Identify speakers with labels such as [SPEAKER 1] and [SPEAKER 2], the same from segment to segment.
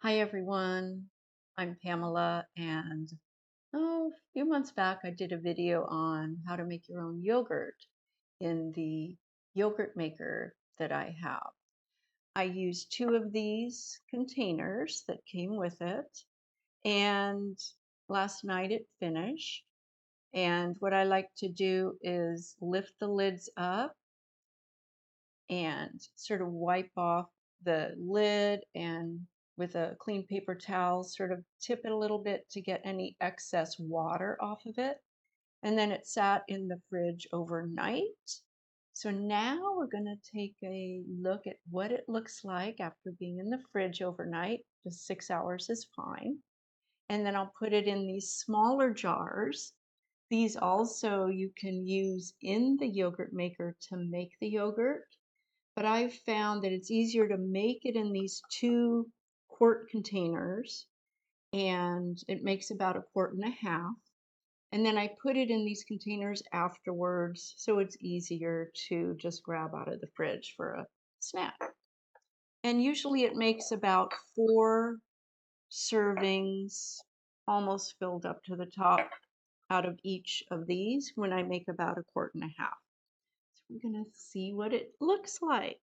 [SPEAKER 1] Hi everyone, I'm Pamela, and a few months back I did a video on how to make your own yogurt in the yogurt maker that I have. I used two of these containers that came with it, and last night it finished. And what I like to do is lift the lids up and sort of wipe off the lid, and with a clean paper towel sort of tip it a little bit to get any excess water off of it. And then it sat in the fridge overnight. So now we're going to take a look at what it looks like after being in the fridge overnight. Just 6 hours is fine. And then I'll put it in these smaller jars. These also you can use in the yogurt maker to make the yogurt, but I've found that it's easier to make it in these 2-quart containers, and it makes about 1.5 quarts. And then I put it in these containers afterwards, so it's easier to just grab out of the fridge for a snack. And usually it makes about 4 servings, almost filled up to the top, out of each of these when I make about 1.5 quarts. So we're going to see what it looks like.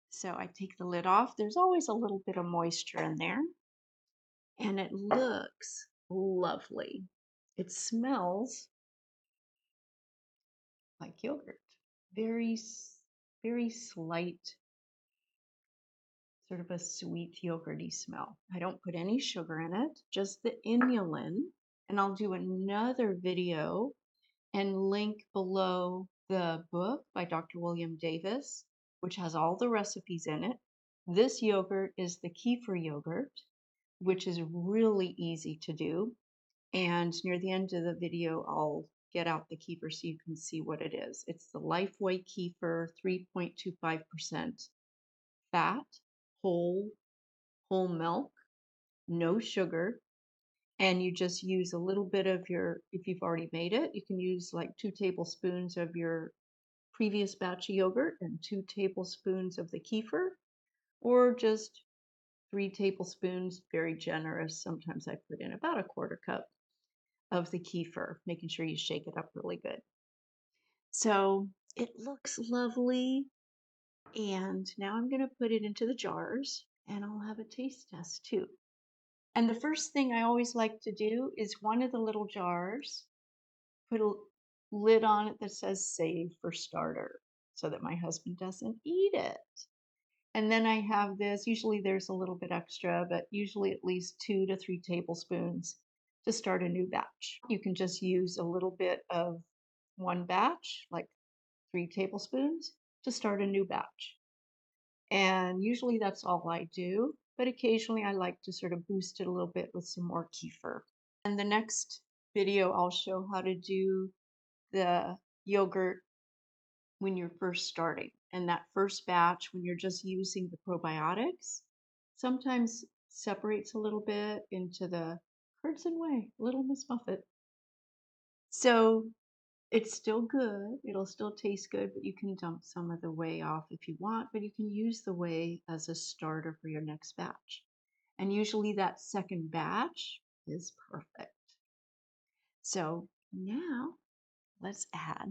[SPEAKER 1] So I take the lid off. There's always a little bit of moisture in there, and it looks lovely. It smells like yogurt. Very, very slight, sort of a sweet yogurty smell. I don't put any sugar in it, just the inulin. And I'll do another video and link below the book by Dr. William Davis, which has all the recipes in it. This yogurt is the Kefir yogurt, which is really easy to do. And near the end of the video, I'll get out the kefir so you can see what it is. It's the Lifeway kefir, 3.25% fat, whole milk, no sugar. And you just use a little bit of your, if you've already made it, you can use like 2 tablespoons of your previous batch of yogurt and 2 tablespoons of the kefir, or just 3 tablespoons, very generous. Sometimes I put in about 1/4 cup of the kefir, making sure you shake it up really good. So it looks lovely. And now I'm going to put it into the jars, and I'll have a taste test too. And the first thing I always like to do is one of the little jars, put a lid on it that says save for starter so that my husband doesn't eat it. And then I have this, usually there's a little bit extra, but usually at least 2 to 3 tablespoons to start a new batch. You can just use a little bit of one batch, like 3 tablespoons, to start a new batch. And usually that's all I do, but occasionally I like to sort of boost it a little bit with some more kefir. And the next video, I'll show how to do the yogurt when you're first starting. And that first batch, when you're just using the probiotics, sometimes separates a little bit into the curds and whey, Little Miss Muffet. So it's still good. It'll still taste good, but you can dump some of the whey off if you want, but you can use the whey as a starter for your next batch. And usually that second batch is perfect. So now let's add,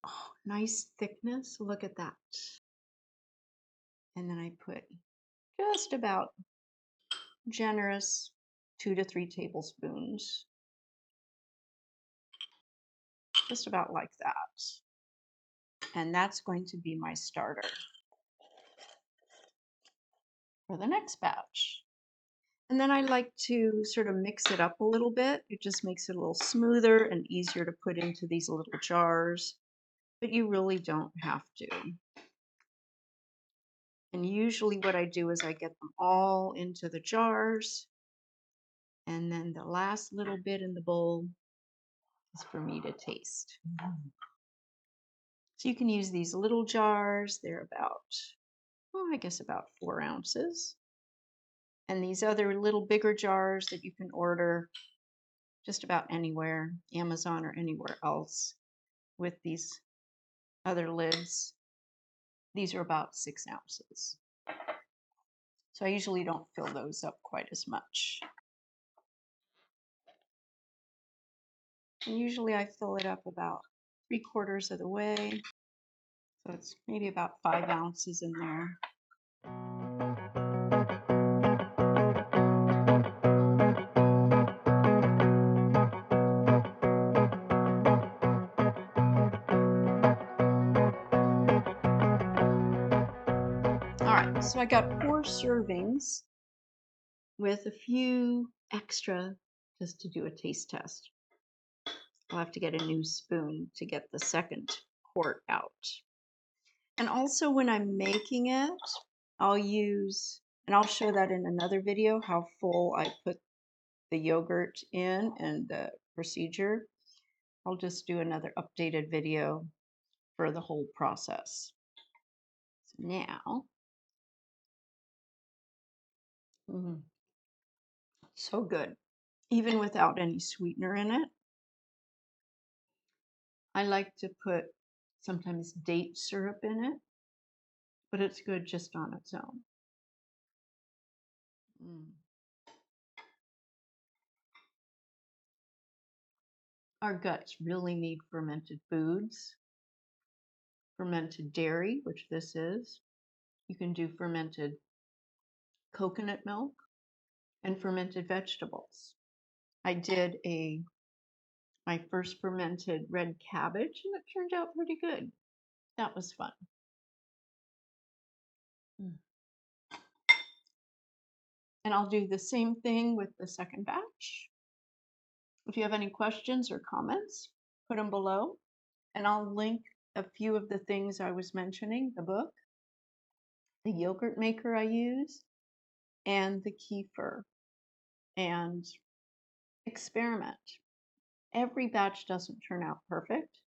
[SPEAKER 1] oh, nice thickness. Look at that. And then I put just about generous 2 to 3 tablespoons, just about like that. And that's going to be my starter for the next batch. And then I like to sort of mix it up a little bit. It just makes it a little smoother and easier to put into these little jars, but you really don't have to. And usually what I do is I get them all into the jars, and then the last little bit in the bowl is for me to taste. So you can use these little jars. They're about, I guess about 4 ounces. And these other little bigger jars that you can order just about anywhere, Amazon or anywhere else, with these other lids. These are about 6 ounces. So I usually don't fill those up quite as much. And usually I fill it up about 3/4 of the way. So it's maybe about 5 ounces in there. All right, so I got 4 servings with a few extra just to do a taste test. I'll have to get a new spoon to get the second quart out. And also when I'm making it, I'll use, and I'll show that in another video, how full I put the yogurt in and the procedure. I'll just do another updated video for the whole process. So now, so good, even without any sweetener in it. I like to put sometimes date syrup in it, but it's good just on its own. Our guts really need fermented foods, fermented dairy, which this is. You can do fermented coconut milk and fermented vegetables. I did my first fermented red cabbage, and it turned out pretty good. That was fun. And I'll do the same thing with the second batch. If you have any questions or comments, put them below, and I'll link a few of the things I was mentioning, the book, the yogurt maker I use, and the kefir, and experiment. Every batch doesn't turn out perfect.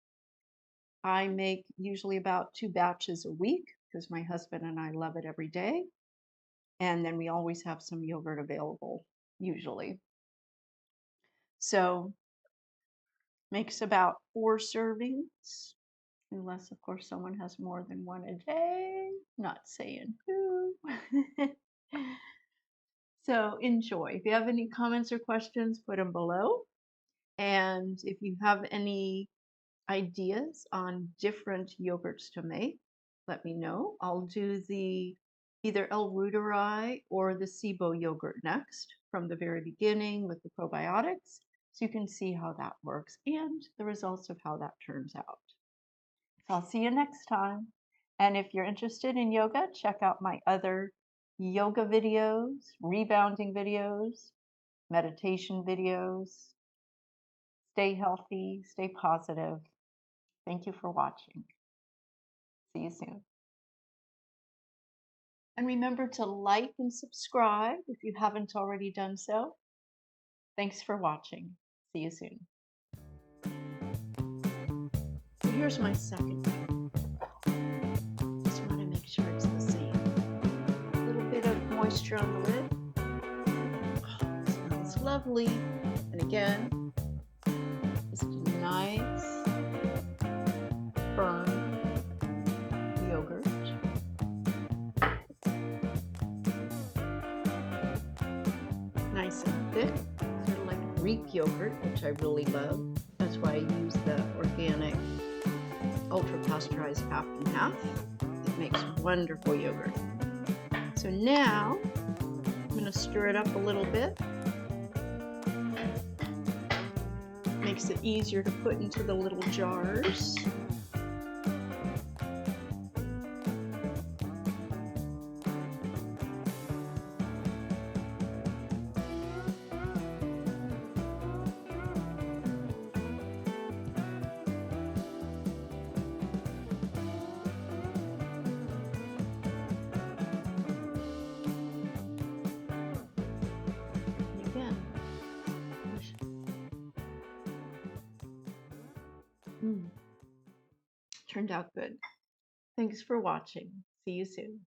[SPEAKER 1] I make usually about 2 batches a week because my husband and I love it every day. And then we always have some yogurt available, usually. So makes about 4 servings, unless of course someone has more than one a day. Not saying who. So enjoy. If you have any comments or questions, put them below. And if you have any ideas on different yogurts to make, let me know. I'll do the either L-Reuteri or the SIBO yogurt next from the very beginning with the probiotics, so you can see how that works and the results of how that turns out. So I'll see you next time. And if you're interested in yoga, check out my other yoga videos, rebounding videos, meditation videos. Stay healthy, stay positive. Thank you for watching. See you soon. And remember to like and subscribe if you haven't already done so. Thanks for watching. See you soon. So here's my second one. Just want to make sure it's the same. A little bit of moisture on the lid. Oh, it smells lovely. And again, just a nice, firm yogurt. Nice and thick, sort of like Greek yogurt, which I really love. That's why I use the organic ultra-pasteurized half and half. It makes wonderful yogurt. So now I'm going to stir it up a little bit. Makes it easier to put into the little jars. Turned out good. Thanks for watching. See you soon.